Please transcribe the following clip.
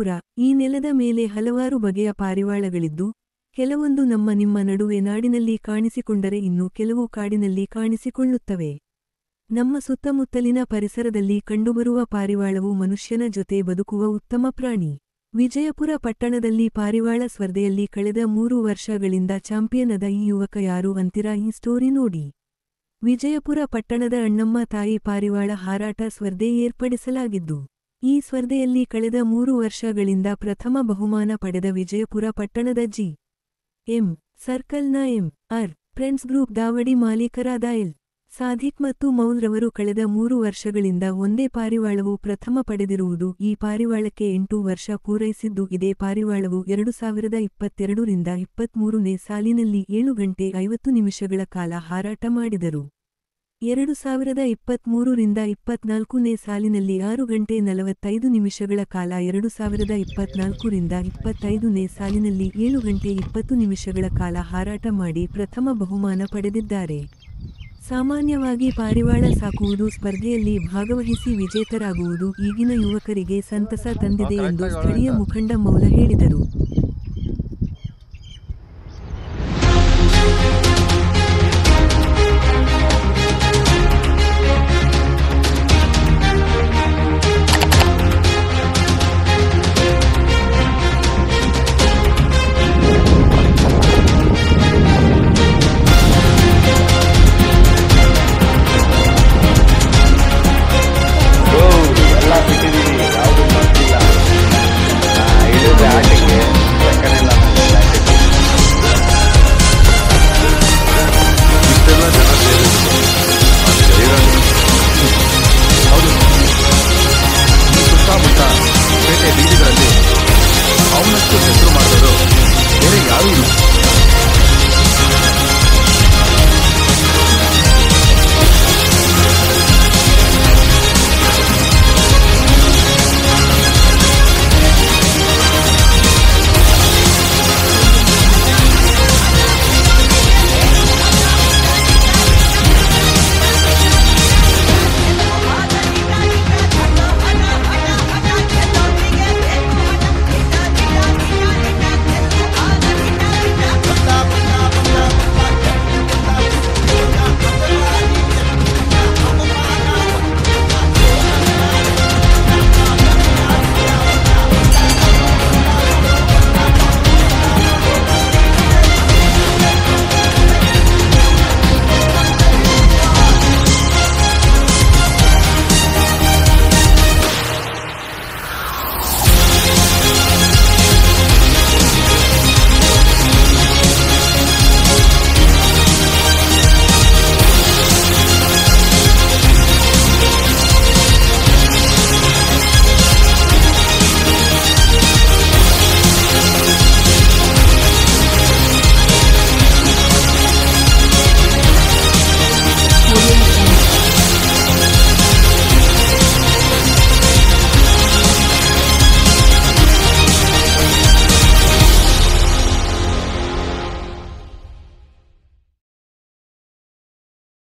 ವಿಜಯಪುರ. ಈ ನೆಲದ ಮೇಲೆ ಹಲವಾರು ಬಗೆಯ ಪಾರಿವಾಳಗಳಿದ್ದು, ಕೆಲವೊಂದು ನಿಮ್ಮ ನಡುವೆ ನಾಡಿನಲ್ಲಿ ಕಾಣಿಸಿಕೊಂಡರೆ ಇನ್ನು ಕೆಲವು ಕಾಡಿನಲ್ಲಿ ಕಾಣಿಸಿಕೊಳ್ಳುತ್ತವೆ. ನಮ್ಮ ಸುತ್ತಮುತ್ತಲಿನ ಪರಿಸರದಲ್ಲಿ ಕಂಡುಬರುವ ಪಾರಿವಾಳವು ಮನುಷ್ಯನ ಜೊತೆ ಬದುಕುವ ಉತ್ತಮ ಪ್ರಾಣಿ. ವಿಜಯಪುರ ಪಟ್ಟಣದಲ್ಲಿ ಪಾರಿವಾಳ ಸ್ಪರ್ಧೆಯಲ್ಲಿ ಕಳೆದ 3 ವರ್ಷಗಳಿಂದ ಚಾಂಪಿಯನ್ ಆದ ಈ ಯುವಕ ಯಾರು ಅಂತೀರಾ? ಈ ಸ್ಟೋರಿ ನೋಡಿ. ವಿಜಯಪುರ ಪಟ್ಟಣದ ಅಣ್ಣಮ್ಮ ತಾಯಿ ಪಾರಿವಾಳ ಹಾರಾಟ ಸ್ಪರ್ಧೆ ಏರ್ಪಡಿಸಲಾಗಿದ್ದು, ಈ ಸ್ಪರ್ಧೆಯಲ್ಲಿ ಕಳೆದ 3 ವರ್ಷಗಳಿಂದ ಪ್ರಥಮ ಬಹುಮಾನ ಪಡೆದ ವಿಜಯಪುರ ಪಟ್ಟಣದ ಜಿ.ಎಂ. ಸರ್ಕಲ್ನ ಎಂ.ಆರ್. ಫ್ರೆಂಡ್ಸ್ ಗ್ರೂಪ್ ದಾವಡಿ ಮಾಲೀಕರಾದ ಎಲ್. ಸಾದಿಕ್ ಮತ್ತು ಮೌಲ್ ರವರು ಕಳೆದ 3 ವರ್ಷಗಳಿಂದ ಒಂದೇ ಪಾರಿವಾಳವು ಪ್ರಥಮ ಪಡೆದಿರುವುದು. ಈ ಪಾರಿವಾಳಕ್ಕೆ 8 ವರ್ಷ ಪೂರೈಸಿದ್ದು. ಇದೇ ಪಾರಿವಾಳವು 2022 ರಿಂದ 23ನೇ ಸಾಲಿನಲ್ಲಿ 7 ಗಂಟೆ 50 ನಿಮಿಷಗಳ ಕಾಲ ಹಾರಾಟ ಮಾಡಿದರು. 2023 ರಿಂದ 24ನೇ ಸಾಲಿನಲ್ಲಿ 6 ಗಂಟೆ 45 ನಿಮಿಷಗಳ ಕಾಲ, 2024 ರಿಂದ 25ನೇ ಸಾಲಿನಲ್ಲಿ 7 ಗಂಟೆ 20 ನಿಮಿಷಗಳ ಕಾಲ ಹಾರಾಟ ಮಾಡಿ ಪ್ರಥಮ ಬಹುಮಾನ ಪಡೆದಿದ್ದಾರೆ. ಸಾಮಾನ್ಯವಾಗಿ ಪಾರಿವಾಳ ಸಾಕುವುದು, ಸ್ಪರ್ಧೆಯಲ್ಲಿ ಭಾಗವಹಿಸಿ ವಿಜೇತರಾಗುವುದು ಈಗಿನ ಯುವಕರಿಗೆ ಸಂತಸ ತಂದಿದೆ ಎಂದು ಸ್ಥಳೀಯ ಮುಖಂಡ ಮೌಲ ಹೇಳಿದರು.